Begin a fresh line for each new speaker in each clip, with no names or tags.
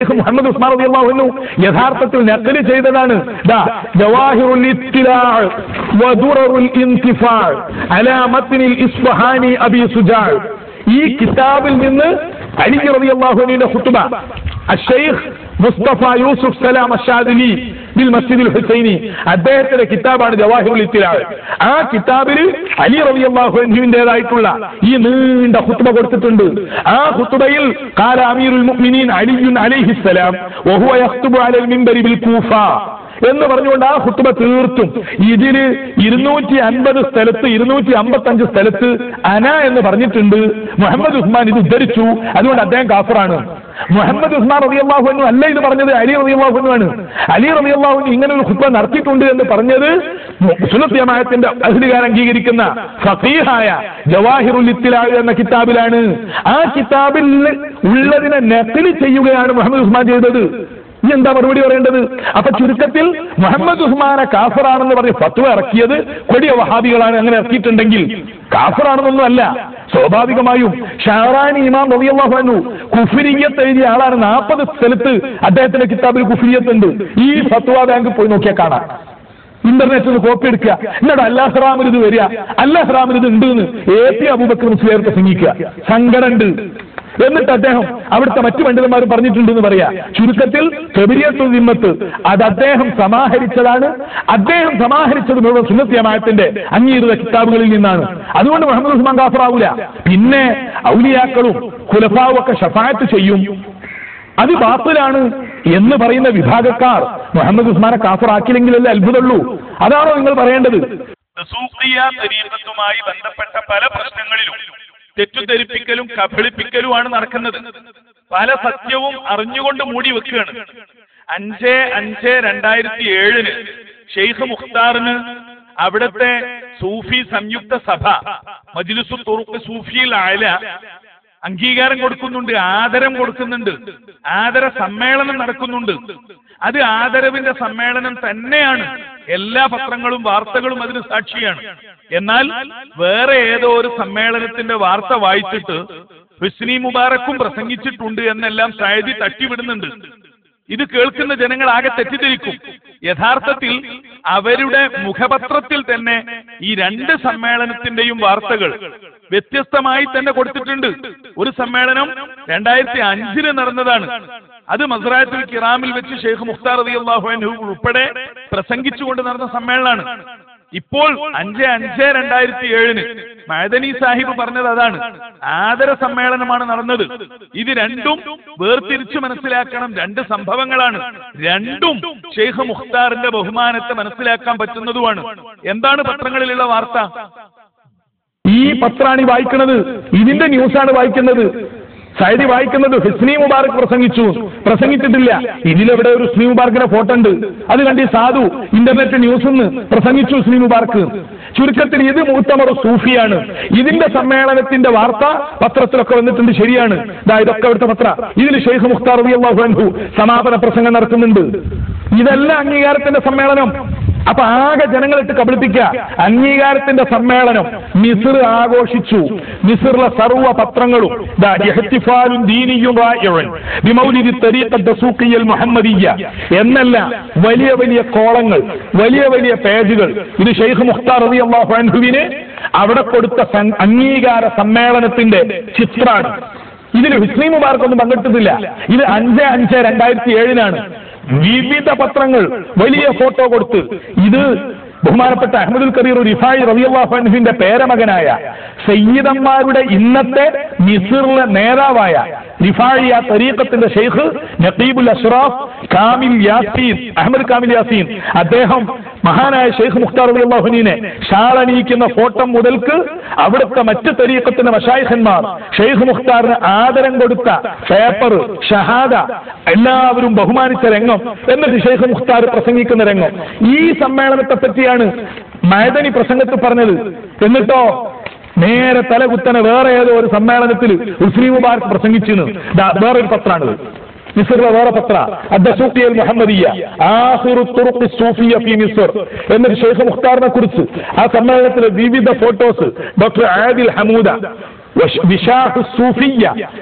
മുഹമ്മദ് ഉസ്മാൻ റളിയല്ലാഹു അൻഹു യഥാർത്ഥത്തിൽ നഖ്ല് ചെയ്തതാണ്. ജവാഹിറുൽ ഇത്തിലാഅ് വദുററുൽ ഇന്തിഫാഅ് അലാ മത്നിൽ ഇസ്ഫഹാനി അബി സുജാഅ്. ഈ കിതാബിൽ നിന്ന് അലി റളിയല്ലാഹു അൻഹുവിന്റെ ഖുത്ബ അശ്ശൈഖ് മുസ്തഫ യൂസുഫ് സലാം അശ്ശാദിലി ബിൽ മസ്ജിദുൽ ഹുസൈനി, അദ്ദേഹത്തിന്റെ കിതാബാണ് ജവാഹിറുൽ ഇത്തിലാഅ്. ആ കിതാബിൽ അലി റളിയല്ലാഹു അൻഹുവിന്റേതായിട്ടുള്ള ഈ നീണ്ട ഖുത്ബ കൊടുത്തിട്ടുണ്ട്. ആ ഖുത്ബയിൽ ഖാല അമീറുൽ മുഅ്മിനീൻ അലിയുൻ അലൈഹിസ്സലാം വഹുവ യഖ്തുബു അലൽ മിൻബരി ബിൽ കൂഫ എന്ന് പറഞ്ഞുകൊണ്ട് ആ ഖുത്ബ തീർത്തും ഇതില് 250 സ്ഥലത്ത് 255 സ്ഥലത്ത് അന എന്ന് പറഞ്ഞിട്ടുണ്ട്. മുഹമ്മദ് ഉസ്മാൻ ഇത് ഉദ്ധരിച്ചു, അതുകൊണ്ട് അദ്ദേഹം കാഫിറാണ്. മുഹമ്മദ് ഉസ്മാൻ റളിയല്ലാഹു അൻഹു അല്ല ഇത് പറഞ്ഞത്, അലി റളിയല്ലാഹു അൻഹു ആണ്. അലി റളിയല്ലാഹു അൻഹു ഇങ്ങനെ ഒരു ഖുത്ബ നടത്തിയിട്ടുണ്ട് എന്ന് പറഞ്ഞത് സുന്നത്ത് ജമാഅത്തിന്റെ അഹ്ലുകാർ അംഗീകരിക്കുന്ന ഫഖീഹായ ജവാഹിറുൽ ഇത്തിലാഅ് എന്ന കിതാബിലാണ്. ആ കിതാബിൽ ഉള്ളതിനെ നഖ്ല് ചെയ്യുകയാണ് മുഹമ്മദ് ഉസ്മാൻ ചെയ്തത്. ഇനി എന്താ മറുപടി പറയേണ്ടത്? അപ്പൊ ചുരുക്കത്തിൽ മുഹമ്മദ് ഉസ്മാനെ കാഫിറാണെന്ന് പറഞ്ഞ് ഫത്വ ഇറക്കിയത് കൊടിയ വഹാബികളാണ്. അങ്ങനെ ഇറക്കിയിട്ടുണ്ടെങ്കിൽ കാഫിറാണെന്നൊന്നും അല്ല. സ്വാഭാവികമായും ഷഹറാനി ഇമാം റളിയല്ലാഹു അൻഹു കുഫ്രിയ്യത്ത് എഴുതിയ ആളാണ്. 40 സ്ഥലത്ത് അദ്ദേഹത്തിന്റെ കിതാബിൽ കുഫ്രിയ്യത്ത് ഉണ്ട്. ഈ ഫത്വ ബാങ്ക് പോയി നോക്കിയാൽ കാണാം. ഇന്റർനെറ്റിൽ നിന്ന് കോപ്പി എടുക്കുക, എന്നിട്ട് അല്ലാഹ്റാമിൽ ഇത് വരിക, അല്ലാഹ്റാമിൽ ഇത് ഉണ്ട് എന്ന് AP അബൂബക്കർ മുസ്ലിയാർ പ്രസംഗിക്കുക. സങ്കടം ഉണ്ട്. എന്നിട്ട് അദ്ദേഹം അവിടുത്തെ മറ്റു പണ്ഡിതന്മാരും പറഞ്ഞിട്ടുണ്ടെന്ന് പറയാ. ചുരുക്കത്തിൽ ഖബരിയത്തുൽ ദിമ്മത്ത് അത് അദ്ദേഹം സമാഹരിച്ചതാണ്. അദ്ദേഹം സമാഹരിച്ചത് മുഴുവൻ സുന്നത്ത് ജമാഅത്തിന്റെ അംഗീകൃത കിതാബുകളിൽ നിന്നാണ്. അതുകൊണ്ട് മുഹമ്മദ് ഉസ്മാൻ കാഫിറാവൂല. പിന്നെ ഔലിയാക്കളും ഖുലഫാവും ഒക്കെ ശഫാഅത്ത് ചെയ്യും, അത് ബാത്തിലാണ് എന്ന് പറയുന്ന വിഭാഗക്കാർ മുഹമ്മദ് ഉസ്മാനെ കാഫിറാക്കിയില്ലെങ്കിലല്ലേ അത്ഭുതമുള്ളൂ. അതാണോ നിങ്ങൾ പറയേണ്ടത്?
സൂഫിയ തരീഖത്തുമായി ബന്ധപ്പെട്ട പല പ്രശ്നങ്ങളിലും തെറ്റുധരിപ്പിക്കലും കബളിപ്പിക്കലുമാണ് നടക്കുന്നത്. പല സത്യവും അറിഞ്ഞുകൊണ്ട് മൂടി വെക്കുകയാണ്. 5/5/2007 ഷെയ്ഖ് മുഖ്താറിന് അവിടുത്തെ സൂഫി സംയുക്ത സഭ മജ്ലിസു തുറുഖ് സൂഫിയിൽ ആയ അംഗീകാരം കൊടുക്കുന്നുണ്ട്, ആദരം കൊടുക്കുന്നുണ്ട്, ആദര സമ്മേളനം നടക്കുന്നുണ്ട്. അത് ആദരവിന്റെ സമ്മേളനം തന്നെയാണ്. എല്ലാ പത്രങ്ങളും വാർത്തകളും അതിന് സാക്ഷിയാണ്. എന്നാൽ വേറെ ഏതോ ഒരു സമ്മേളനത്തിന്റെ വാർത്ത വായിച്ചിട്ട് ഹുസ്നി മുബാറക്കും പ്രസംഗിച്ചിട്ടുണ്ട് എന്നെല്ലാം ഷായദി തട്ടിവിടുന്നുണ്ട്. ഇത് കേൾക്കുന്ന ജനങ്ങൾ ആകെ തെറ്റിദ്ധരിക്കും. യഥാർത്ഥത്തിൽ അവരുടെ മുഖപത്രത്തിൽ തന്നെ ഈ 2 സമ്മേളനത്തിന്റെയും വാർത്തകൾ വ്യത്യസ്തമായി തന്നെ കൊടുത്തിട്ടുണ്ട്. ഒരു സമ്മേളനം 2005 നടന്നതാണ്. അത് മസ്റാത്തുൽ കിറാമിൽ വെച്ച് ഷെയ്ഖ് മുഖ്താർ റളിയല്ലാഹു അൻഹു ഉൾപ്പെടെ പ്രസംഗിച്ചുകൊണ്ട് നടന്ന സമ്മേളനമാണ്. ഇപ്പോൾ 5/5/2007 മഅദനി സാഹിബ് പറഞ്ഞത് അതാണ്, ആദര സമ്മേളനമാണ് നടന്നത്. ഇത് രണ്ടും വേർതിരിച്ച് മനസ്സിലാക്കണം. 2 സംഭവങ്ങളാണ്. രണ്ടും ഷെയ്ഖ് മുഖ്താറിന്റെ ബഹുമാനത്തെ മനസ്സിലാക്കാൻ പറ്റുന്നതുമാണ്. എന്താണ് പത്രങ്ങളിലുള്ള വാർത്ത?
ഈ പത്രാണ് വായിക്കുന്നത്, ഇതിന്റെ ന്യൂസാണ് വായിക്കുന്നത്. സൈദി വായിക്കുന്നത് ഹുസ്നി മുബാറക് പ്രസംഗിച്ചിട്ടില്ല. ഇതിലെവിടെ ഒരു ഹുസ്നി മുബാറക്കിന്റെ ഫോട്ടോ ഉണ്ട്, അത് കണ്ടി സാധു ഇന്റർനെറ്റ് ന്യൂസിൽ നിന്ന് പ്രസംഗിച്ചു ഹുസ്നി മുബാറക്ക്. ചുരുക്കത്തിൽ ഇത് മുഅ്തമർ സൂഫിയാണ്. ഇതിന്റെ സമ്മേളനത്തിന്റെ വാർത്ത പത്രത്തിലൊക്കെ വന്നിട്ടുണ്ട്, ശരിയാണ്. ഇതൊക്കെ അവിടുത്തെ പത്ര. ഇതിൽ ഷെയ്ഖ് മുഖ്താർ റളിയല്ലാഹു അൻഹു സമാപന പ്രസംഗം നടത്തുന്നുണ്ട്. ഇതെല്ലാം അംഗീകാരത്തിന്റെ സമ്മേളനം. അപ്പൊ ആകെ ജനങ്ങളിട്ട് കബളിപ്പിക്കുക. അംഗീകാരത്തിന്റെ സമ്മേളനം മിസ്ർ ആഘോഷിച്ചു. മിസ്റിലെ സർവ്വ പത്രങ്ങളും എന്നല്ല വലിയ വലിയ കോളങ്ങൾ, വലിയ വലിയ പേജുകൾ. ഇത് ഷെയ്ഖ് മുഖ്താർ റളിയല്ലാഹു അൻഹുവിന് അവിടെ കൊടുത്ത അംഗീകാര സമ്മേളനത്തിന്റെ ചിത്രമാണ്. ഇതിൽ ഹുസ്നി മുബാറക് ഒന്നും പങ്കെടുത്തിട്ടില്ല. ഇത് 5/5/2007 വിവിധ പത്രങ്ങൾ വലിയ ഫോട്ടോ കൊടുത്ത് ഇത് ബഹുമാനപ്പെട്ട അഹ്മദുൽ കബീർ റിഫായി റളിയല്ലാഹു അൻഹുവിന്റെ പേരമകനായ സയ്യിദന്മാരുടെ ഇന്നത്തെ മിസ്റിലെ നേതാവായ റിഫായിയ തരീഖത്തിന്റെ ഷെയ്ഖ് നഖീബുൽ അഷ്റാഫ് കാമിൽ യാസീൻ, അഹമ്മദ് കാമിൽ യാസീൻ, അദ്ദേഹം മഹാനായ ഷെയ്ഖ് മുഖ്താർ റളിയല്ലാഹു അൻഹുവിനെ ഷാളണിയിക്കുന്ന ഫോട്ടോ മുതൽക്ക് അവിടുത്തെ മറ്റ് തരീഖത്തിന്റെ മശായിഖന്മാർ ഷെയ്ഖ് മുഖ്താറിന് ആദരം കൊടുത്ത പേപ്പർ, ഷഹാദ എല്ലാവരും ബഹുമാനിച്ച രംഗം, എന്നിട്ട് ഷെയ്ഖ് മുഖ്താർ പ്രസംഗിക്കുന്ന രംഗം. ഈ സമ്മേളനത്തെ പറ്റിയാണ് മഅദനി പ്രസംഗത്തിൽ പറഞ്ഞത്. എന്നിട്ടോ നേരെ തലകുത്തനെ വേറെ ഏതോ ഒരു സമ്മേളനത്തിൽ ഹുസ്നി മുബാറക് പ്രസംഗിച്ചിരുന്നു. വേറൊരു പത്രാണിത്, മിസ്റിലെ വേറെ പത്ര, അദ്ദസൂഖിയൽ മുഹമ്മദിയ ആഖിറു തുറുഖ് സൂഫിയ ഫി മിസ്ർ എന്നൊരു ഷെയ്ഖ് മുഖ്താറിനെ കുറിച്ച് ആ സമ്മേളനത്തിലെ വിവിധ ഫോട്ടോസ് ഡോക്ടർ ആദിൽ ഹമൂദ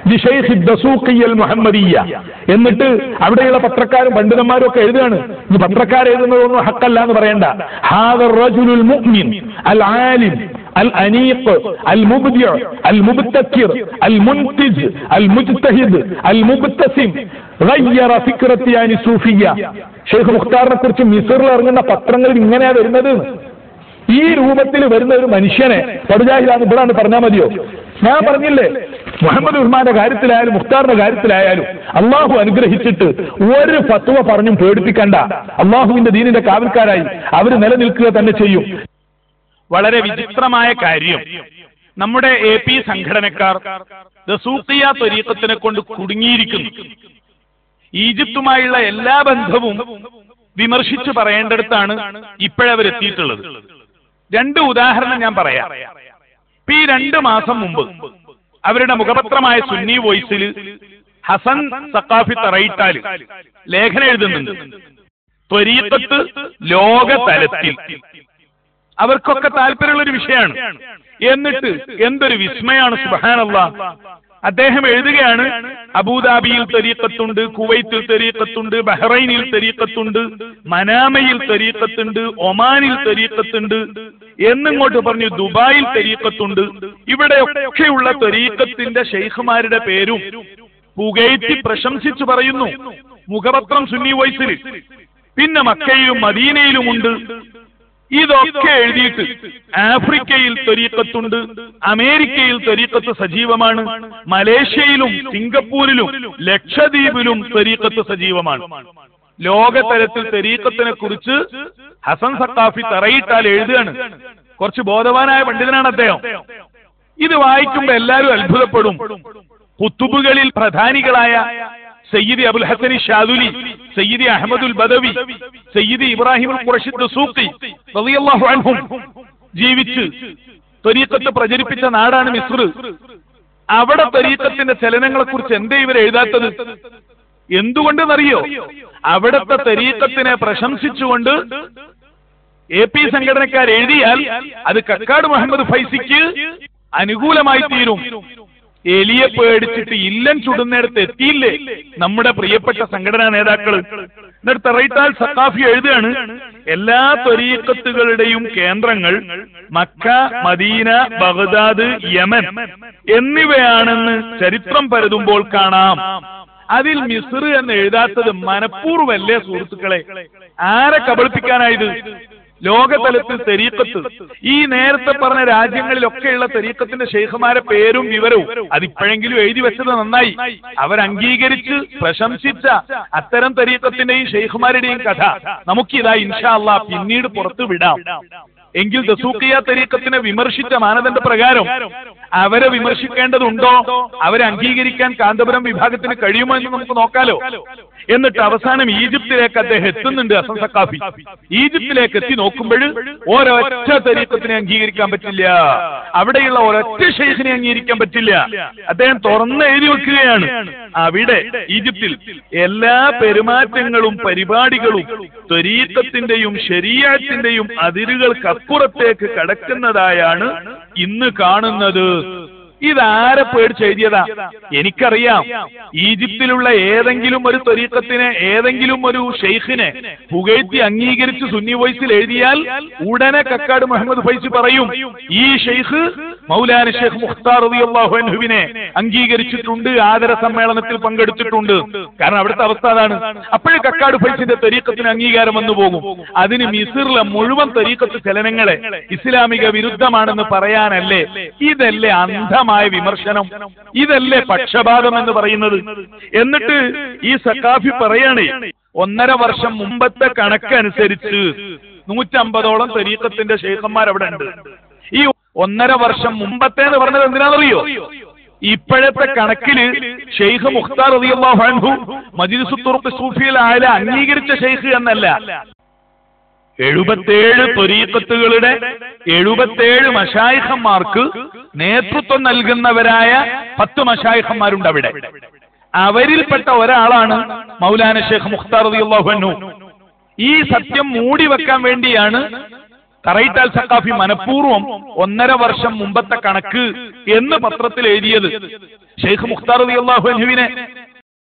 എന്നിട്ട് അവിടെയുള്ള പത്രക്കാരും പണ്ഡിതന്മാരും ഒക്കെ എഴുതുകയാണ്. ഈ പത്രക്കാർ എഴുതുന്നതൊന്നും ഹക്കല്ല എന്ന് പറയണ്ട. ഹാദർ റജുലുൽ മുഅ്മിൻ അൽ ആലിം അൽ അനീഖ് അൽ മുബ്ദിഅ അൽ മുബ്തകിർ അൽ മുൻതിജ് അൽ മുജ്തഹിദ് അൽ മുബ്തസിം ഗയ്യറ ഫിക്റതി അനി സൂഫിയ്യ. ഷെയ്ഖ് മുഖ്താറിനെ കുറിച്ച് മിസ്റിൽ ഇറങ്ങുന്ന പത്രങ്ങളിൽ ഇങ്ങനെയാ വരുന്നത്. ഈ രൂപത്തിൽ വരുന്ന ഒരു മനുഷ്യനെ പടുജാഹിദാണ് ഇവിടാണ് പറഞ്ഞാൽ മതിയോ? ഞാൻ പറഞ്ഞില്ലേ, മുഹമ്മദ് ഉസ്മാന്റെ കാര്യത്തിലായാലും മുഖ്താറിന്റെ കാര്യത്തിലായാലും അള്ളാഹു അനുഗ്രഹിച്ചിട്ട് ഒരു ഫത്വ പറഞ്ഞും പേടിപ്പിക്കണ്ട. അള്ളാഹുവിന്റെ ദീനിന്റെ കാവൽക്കാരായി അവര് നിലനിൽക്കുക തന്നെ ചെയ്യും.
വളരെ വിചിത്രമായ കാര്യം, നമ്മുടെ AP സംഘടനക്കാർ ദസൂഖിയ ത്വരീഖത്തിനെ കൊണ്ട് കുടുങ്ങിയിരിക്കുന്നു. ഈജിപ്തുമായുള്ള എല്ലാ ബന്ധവും വിമർശിച്ചു പറയേണ്ടടുത്താണ് ഇപ്പോഴവരെത്തിയിട്ടുള്ളത്. 2 ഉദാഹരണം ഞാൻ പറയാം. ഈ 2 മാസം മുമ്പ് അവരുടെ മുഖപത്രമായ സുന്നി വോയിസിൽ ഹസൻ സഖാഫി തറയിട്ടാൽ ലേഖനം എഴുതുന്നുണ്ട്. ത്വരീഖത്ത് ലോക തലത്തിൽ അവർക്കൊക്കെ താല്പര്യമുള്ള ഒരു വിഷയമാണ്. എന്നിട്ട് എന്തൊരു വിസ്മയാണ്, സുബ്ഹാനല്ലാഹ്. അദ്ദേഹം എഴുതുകയാണ്, അബൂദാബിയിൽ തരീഖത്തുണ്ട്, കുവൈത്തിൽ തരീഖത്തുണ്ട്, ബഹ്റൈനിൽ തരീഖത്തുണ്ട്, മനാമയിൽ തരീഖത്തുണ്ട്, ഒമാനിൽ തരീഖത്തുണ്ട് എന്നിങ്ങോട്ട് പറഞ്ഞു ദുബായിൽ തരീഖത്തുണ്ട്. ഇവിടെയൊക്കെയുള്ള തരീഖത്തിന്റെ ഷെയ്ഖുമാരുടെ പേരും പുകഴ്ത്തി പ്രശംസിച്ചു പറയുന്നു മുഖപത്രം സുന്നി വോയിസിൽ. പിന്നെ മക്കയിലും മദീനയിലുമുണ്ട്. ഇതൊക്കെ എഴുതിയിട്ട് ആഫ്രിക്കയിൽ ത്വരീഖത്തുണ്ട്, അമേരിക്കയിൽ ത്വരീഖത്ത് സജീവമാണ്, മലേഷ്യയിലും സിംഗപ്പൂരിലും ലക്ഷദ്വീപിലും ത്വരീഖത്ത് സജീവമാണ്. ലോകതലത്തിൽ ത്വരീഖത്തിനെ കുറിച്ച് ഹസൻ സഖാഫി തറയിട്ടാൽ എഴുതുകയാണ്. കുറച്ച് ബോധവാനായ പണ്ഡിതനാണ് അദ്ദേഹം. ഇത് വായിക്കുമ്പോൾ എല്ലാവരും അത്ഭുതപ്പെടും. കുത്തുബുകളിൽ പ്രധാനികളായ സയ്യിദി അബുൽ ഹസൻ ഷാദുലി, സയ്യിദി അഹമ്മദുൽ ബദവി, സയ്യിദി ഇബ്രാഹിമുൽ ഖുറശി ദസൂഖി റളിയല്ലാഹു അൻഹും ജീവിച്ച് ത്വരീഖത്ത് പ്രചരിപ്പിച്ച നാടാണ് മിസ്ർ. അവിടെ ത്വരീഖത്തിന്റെ ചലനങ്ങളെ കുറിച്ച് എന്തേ ഇവർ എഴുതാത്തത്? എന്തുകൊണ്ടെന്നറിയോ? അവിടുത്തെ ത്വരീഖത്തിനെ പ്രശംസിച്ചുകൊണ്ട് AP സംഘടനക്കാർ എഴുതിയാൽ അത് കക്കാട് മുഹമ്മദ് ഫൈസിക്ക് അനുകൂലമായി തീരും. എലിയെ പേടിച്ചിട്ട് ഇല്ലൻ ചുടുന്നിടത്ത് എത്തിയില്ലേ നമ്മുടെ പ്രിയപ്പെട്ട സംഘടനാ നേതാക്കള്. എന്നിട്ട് റൈത്താൽ സഖാഫി എഴുതുകയാണ്, എല്ലാ ത്വരീഖത്തുകളുടെയും കേന്ദ്രങ്ങൾ മക്ക, മദീന, ബഗ്ദാദ്, യമൻ എന്നിവയാണെന്ന് ചരിത്രം പരതുമ്പോൾ കാണാം. അതിൽ മിസ്ർ എന്ന് എഴുതാത്തത് മനഃപൂർവ്വമല്ലേ സുഹൃത്തുക്കളെ? ആരെ കബളിപ്പിക്കാനായത്? ലോകതലത്തിൽ തരീഖത്ത്, ഈ നേരത്തെ പറഞ്ഞ രാജ്യങ്ങളിലൊക്കെയുള്ള തരീഖത്തിന്റെ ഷെയ്ഖുമാരെ പേരും വിവരവും അതിപ്പോഴെങ്കിലും എഴുതി വെച്ചത് നന്നായി. അവരംഗീകരിച്ച് പ്രശംസിച്ച അത്തരം തരീഖത്തിന്റെയും ഷെയ്ഖുമാരുടെയും കഥ നമുക്കിതാ ഇൻഷാ അല്ലാഹ് പിന്നീട് പുറത്തു വിടാം. എങ്കിൽ ദസൂഖിയ തരീഖത്തിനെ വിമർശിച്ച മാനദണ്ഡ പ്രകാരം അവരെ വിമർശിക്കേണ്ടതുണ്ടോ? അവരെ അംഗീകരിക്കാൻ കാന്തപുരം വിഭാഗത്തിന് കഴിയുമോ എന്ന് നമുക്ക് നോക്കാലോ. എന്നിട്ട് അവസാനം ഈജിപ്തിലേക്ക് അദ്ദേഹം എത്തുന്നുണ്ട്. ഹസൻ സഖാഫി ഈജിപ്തിലേക്ക് എത്തി നോക്കുമ്പോൾ ഒരൊറ്റ തരീഖത്തിനെ അംഗീകരിക്കാൻ പറ്റില്ല, അവിടെയുള്ള ഒരൊറ്റ ഷെയ്ഖിനെ അംഗീകരിക്കാൻ പറ്റില്ല. അദ്ദേഹം തുറന്ന് എഴുതി വെക്കുകയാണ്, അവിടെ ഈജിപ്തിൽ എല്ലാ പെരുമാറ്റങ്ങളും പരിപാടികളും ത്വരീഖത്തിന്റെയും ശരീഅത്തിന്റെയും അതിരുകൾക്കപ്പുറത്തേക്ക് കടക്കുന്നതായാണ് ഇന്ന് കാണുന്നത്. ഇതാരെ പേടിച്ച് എഴുതിയതാ? എനിക്കറിയാം. ഈജിപ്തിലുള്ള ഏതെങ്കിലും ഒരു ത്വരീഖത്തിനെ, ഏതെങ്കിലും ഒരു ഷെയ്ഖിനെ പുകഴ്ത്തി അംഗീകരിച്ച് സുന്നി വോയിസിൽ എഴുതിയാൽ ഉടനെ കക്കാട് മുഹമ്മദ് ഫൈസി പറയും, ഈ ഷെയ്ഖ് മൗലാന ഷെയ്ഖ് മുഖ്താർ റളിയല്ലാഹു അൻഹുവിനെ അംഗീകരിച്ചിട്ടുണ്ട്, ആദര സമ്മേളനത്തിൽ പങ്കെടുത്തിട്ടുണ്ട്. കാരണം അവിടുത്തെ അവസ്ഥ അതാണ്. അപ്പോഴും കക്കാട് ഫൈസിന്റെ ത്വരീഖത്തിന് അംഗീകാരം വന്നു പോകും. അതിന് മിസ്റിലെ മുഴുവൻ ത്വരീഖത്ത് ചലനങ്ങളെ ഇസ്ലാമിക വിരുദ്ധമാണെന്ന് പറയാനല്ലേ? ഇതല്ലേ അന്ധമായ വിമർശനം? ഇതല്ലേ പക്ഷപാതം എന്ന് പറയുന്നത്? എന്നിട്ട് ഈ സഖാഫി പറയണേ, 1.5 വർഷം മുമ്പത്തെ കണക്കനുസരിച്ച് 150ഓളം തരീഖത്തിന്റെ ഷെയ്ഖന്മാർ അവിടെ ഉണ്ട്. ഈ 1.5 വർഷം മുമ്പത്തെ എന്ന് പറഞ്ഞത് എന്തിനാണെന്നറിയോ? ഇപ്പോഴത്തെ കണക്കില് ഷെയ്ഖ് മുഖ്താർ റളിയല്ലാഹു അൻഹു മജ്ലിസു തുറുഖ് സൂഫിയിൽ ആയ അംഗീകരിച്ച ഷെയ്ഖ് എന്നല്ല, 77 ത്വരീഖത്തുകളുടെ 77 മശായിഖന്മാർക്ക് നേതൃത്വം നൽകുന്നവരായ 10 മശായിഖന്മാരുണ്ട് അവിടെ. അവരിൽപ്പെട്ട ഒരാളാണ് മൗലാന ഷെയ്ഖ് മുഖ്താർ റളിയല്ലാഹു അൻഹു. ഈ സത്യം മൂടി വെക്കാൻ വേണ്ടിയാണ് കറൈറ്റാൽ സഖാഫി മനഃപൂർവ്വം 1.5 വർഷം മുമ്പത്തെ കണക്ക് എന്ന് പത്രത്തിൽ എഴുതിയത് ഷെയ്ഖ് മുഖ്താർ റളിയല്ലാഹു അൻഹുവിനെ